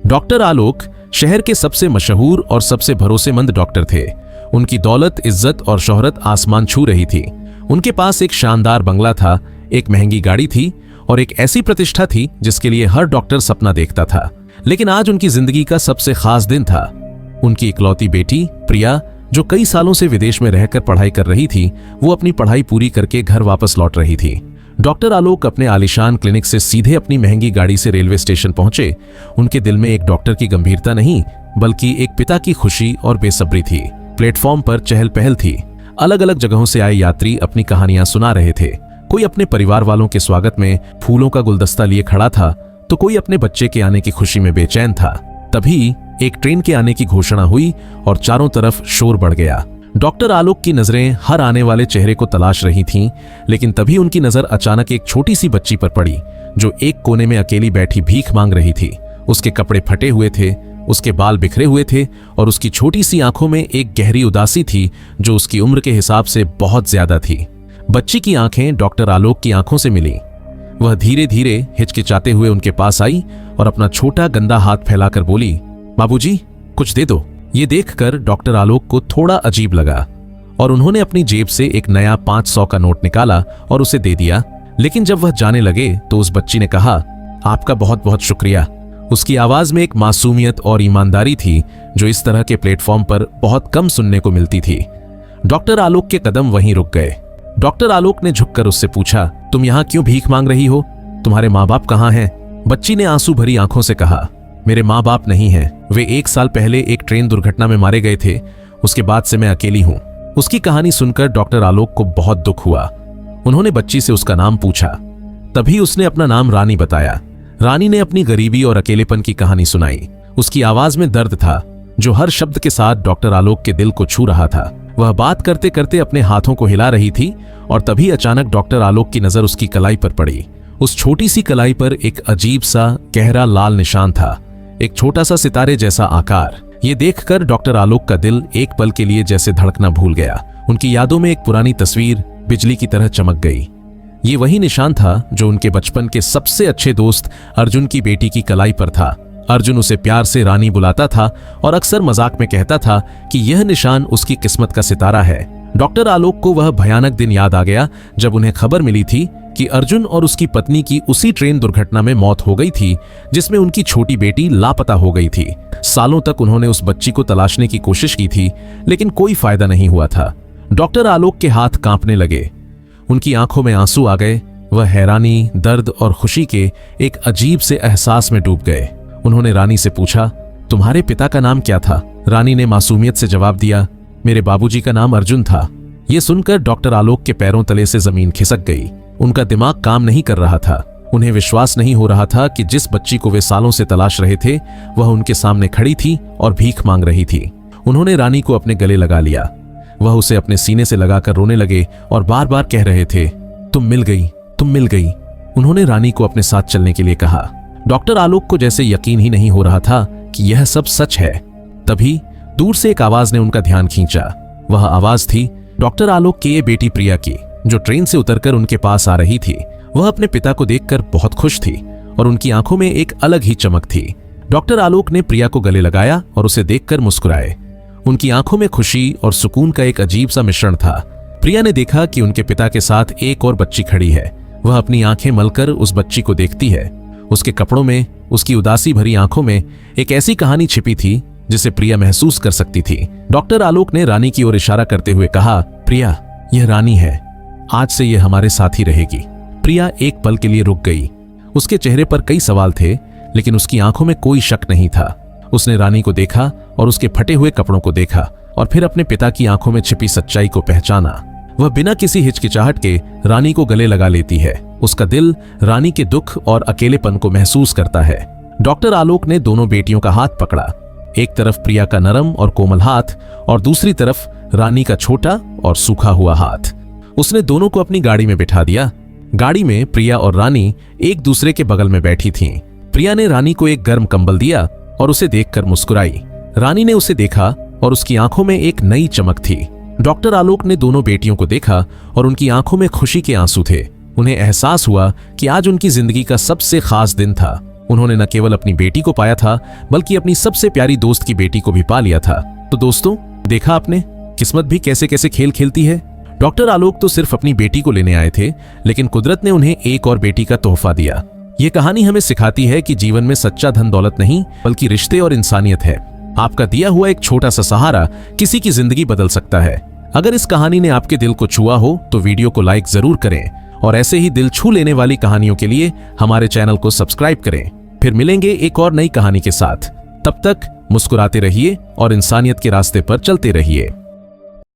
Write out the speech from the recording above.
Doctor आलोक शहर के सबसे मशहूर और सबसे भरोसेमंद डॉक्टर थे। उनकी दौलत, इज्जत और शोहरत आसमान छू रही थी। उनके पास एक शानदार बंगला था, एक महंगी गाड़ी थी और एक ऐसी प्रतिष्ठा थी जिसके लिए हर डॉक्टर सपना देखता था। लेकिन आज उनकी जिंदगी का सबसे खास दिन था। उनकी इकलौती बेटी प्रिया, जो कई सालों से विदेश में रहकर पढ़ाई कर रही थी, वो अपनी पढ़ाई पूरी करके घर वापस लौट रही थी। डॉक्टर आलोक अपने आलीशान क्लिनिक से सीधे अपनी महंगी गाड़ी से रेलवे स्टेशन पहुंचे। उनके दिल में एक डॉक्टर की गंभीरता नहीं, बल्कि एक पिता की खुशी और बेसब्री थी। प्लेटफॉर्म पर चहल पहल थी। अलग अलग जगहों से आए यात्री अपनी कहानियां सुना रहे थे। कोई अपने परिवार वालों के स्वागत में फूलों का गुलदस्ता लिए खड़ा था, तो कोई अपने बच्चे के आने की खुशी में बेचैन था। तभी एक ट्रेन के आने की घोषणा हुई और चारों तरफ शोर बढ़ गया। डॉक्टर आलोक की नजरें हर आने वाले चेहरे को तलाश रही थीं, लेकिन तभी उनकी नजर अचानक एक छोटी सी बच्ची पर पड़ी, जो एक कोने में अकेली बैठी भीख मांग रही थी। उसके कपड़े फटे हुए थे, उसके बाल बिखरे हुए थे और उसकी छोटी सी आंखों में एक गहरी उदासी थी जो उसकी उम्र के हिसाब से बहुत ज्यादा थी। बच्ची की आंखें डॉक्टर आलोक की आंखों से मिली। वह धीरे धीरे हिचकिचाते हुए उनके पास आई और अपना छोटा गंदा हाथ फैलाकर बोली, बाबूजी, कुछ दे दो। ये देखकर डॉक्टर आलोक को थोड़ा अजीब लगा और उन्होंने अपनी जेब से एक नया 500 का नोट निकाला और उसे दे दिया। लेकिन जब वह जाने लगे तो उस बच्ची ने कहा, आपका बहुत बहुत शुक्रिया। उसकी आवाज में एक मासूमियत और ईमानदारी थी जो इस तरह के प्लेटफॉर्म पर बहुत कम सुनने को मिलती थी। डॉक्टर आलोक के कदम वहीं रुक गए। डॉक्टर आलोक ने झुककर उससे पूछा, तुम यहाँ क्यों भीख मांग रही हो? तुम्हारे माँ बाप कहाँ हैं? बच्ची ने आंसू भरी आंखों से कहा, मेरे माँ बाप नहीं हैं। वे 1 साल पहले एक ट्रेन दुर्घटना में मारे गए थे। उसके बाद से मैं अकेली हूँ। उसकी कहानी सुनकर डॉक्टर आलोक को बहुत दुख हुआ। उन्होंने बच्ची से उसका नाम पूछा। तभी उसने अपना नाम रानी बताया। रानी ने अपनी गरीबी और अकेलेपन की कहानी सुनाई। उसकी आवाज में दर्द था जो हर शब्द के साथ डॉक्टर आलोक के दिल को छू रहा था। वह बात करते करते अपने हाथों को हिला रही थी और तभी अचानक डॉक्टर आलोक की नजर उसकी कलाई पर पड़ी। उस छोटी सी कलाई पर एक अजीब सा गहरा लाल निशान था, एक छोटा सा सितारे जैसा आकार। ये देखकर डॉक्टर आलोक का दिल एक पल के लिए जैसे धड़कना भूल गया। उनकी यादों में एक पुरानी तस्वीर बिजली की तरह चमक गई। ये वही निशान था जो उनके बचपन के सबसे अच्छे दोस्त अर्जुन की बेटी की कलाई पर था। अर्जुन उसे प्यार से रानी बुलाता था और अक्सर मजाक में कहता था कि यह निशान उसकी किस्मत का सितारा है। डॉक्टर आलोक को वह भयानक दिन याद आ गया जब उन्हें खबर मिली थी कि अर्जुन और उसकी पत्नी की उसी ट्रेन दुर्घटना में मौत हो गई थी जिसमें उनकी छोटी बेटी लापता हो गई थी। सालों तक उन्होंने उस बच्ची को तलाशने की कोशिश की थी, लेकिन कोई फायदा नहीं हुआ था। डॉक्टर आलोक के हाथ कांपने लगे, उनकी आंखों में आंसू आ गए। वह हैरानी, दर्द और खुशी के एक अजीब से एहसास में डूब गए। उन्होंने रानी से पूछा, तुम्हारे पिता का नाम क्या था? रानी ने मासूमियत से जवाब दिया, मेरे बाबूजी का नाम अर्जुन था। यह सुनकर डॉक्टर आलोक के पैरों तले से जमीन खिसक गई। उनका दिमाग काम नहीं कर रहा था। उन्हें विश्वास नहीं हो रहा था कि जिस बच्ची को वे सालों से तलाश रहे थे वह उनके सामने खड़ी थी और भीख मांग रही थी। उन्होंने रानी को अपने गले लगा लिया। वह उसे अपने सीने से लगाकर रोने लगे और बार बार कह रहे थे, तुम मिल गई, तुम मिल गई। उन्होंने रानी को अपने साथ चलने के लिए कहा। डॉक्टर आलोक को जैसे यकीन ही नहीं हो रहा था कि यह सब सच है। तभी दूर से एक आवाज ने उनका ध्यान खींचा। वह आवाज थी डॉक्टर आलोक की बेटी प्रिया की, जो ट्रेन से उतरकर उनके पास आ रही थी। वह अपने पिता को देखकर बहुत खुश थी और उनकी आंखों में एक अलग ही चमक थी। डॉक्टर आलोक ने प्रिया को गले लगाया और उसे देखकर मुस्कुराए। उनकी आंखों में खुशी और सुकून का एक अजीब सा मिश्रण था। प्रिया ने देखा कि उनके पिता के साथ एक और बच्ची खड़ी है। वह अपनी आंखें मलकर उस बच्ची को देखती है। उसके कपड़ों में, उसकी उदासी भरी आंखों में एक ऐसी कहानी छिपी थी जिसे प्रिया महसूस कर सकती थी। डॉक्टर आलोक ने रानी की ओर इशारा करते हुए कहा, प्रिया, यह रानी है। आज से यह हमारे साथ ही रहेगी। प्रिया एक पल के लिए रुक गई। उसके चेहरे पर कई सवाल थे, लेकिन उसकी आंखों में कोई शक नहीं था। उसने रानी को देखा और उसके फटे हुए कपड़ों को देखा और फिर अपने पिता की आंखों में छिपी सच्चाई को पहचाना। वह बिना किसी हिचकिचाहट के रानी को गले लगा लेती है। उसका दिल रानी के दुख और अकेलेपन को महसूस करता है। डॉक्टर आलोक ने दोनों बेटियों का हाथ पकड़ा, एक तरफ प्रिया का नरम और कोमल हाथ और दूसरी तरफ रानी का छोटा और सूखा हुआ हाथ। उसने दोनों को अपनी गाड़ी में बिठा दिया। गाड़ी में प्रिया और रानी एक दूसरे के बगल में बैठी थीं। प्रिया ने रानी को एक गर्म कंबल दिया और उसे देखकर मुस्कुराई। रानी ने उसे देखा और उसकी आंखों में एक नई चमक थी। डॉक्टर आलोक ने दोनों बेटियों को देखा और उनकी आंखों में खुशी के आंसू थे। उन्हें एहसास हुआ कि आज उनकी जिंदगी का सबसे खास दिन था। उन्होंने न केवल अपनी बेटी को पाया था बल्कि अपनी सबसे प्यारी दोस्त की बेटी को भी पा लिया था। तो दोस्तों, देखा आपने किस्मत भी कैसे कैसे खेल खेलती है। डॉक्टर आलोक तो सिर्फ अपनी बेटी को लेने आए थे, लेकिन कुदरत ने उन्हें एक और बेटी का तोहफा दिया। ये कहानी हमें सिखाती है कि जीवन में सच्चा धन दौलत नहीं बल्कि रिश्ते और इंसानियत है। आपका दिया हुआ एक छोटा सा सहारा किसी की जिंदगी बदल सकता है। अगर इस कहानी ने आपके दिल को छुआ हो तो वीडियो को लाइक जरूर करें और ऐसे ही दिल छू लेने वाली कहानियों के लिए हमारे चैनल को सब्सक्राइब करें। फिर मिलेंगे एक और नई कहानी के साथ। तब तक मुस्कुराते रहिए और इंसानियत के रास्ते पर चलते रहिए।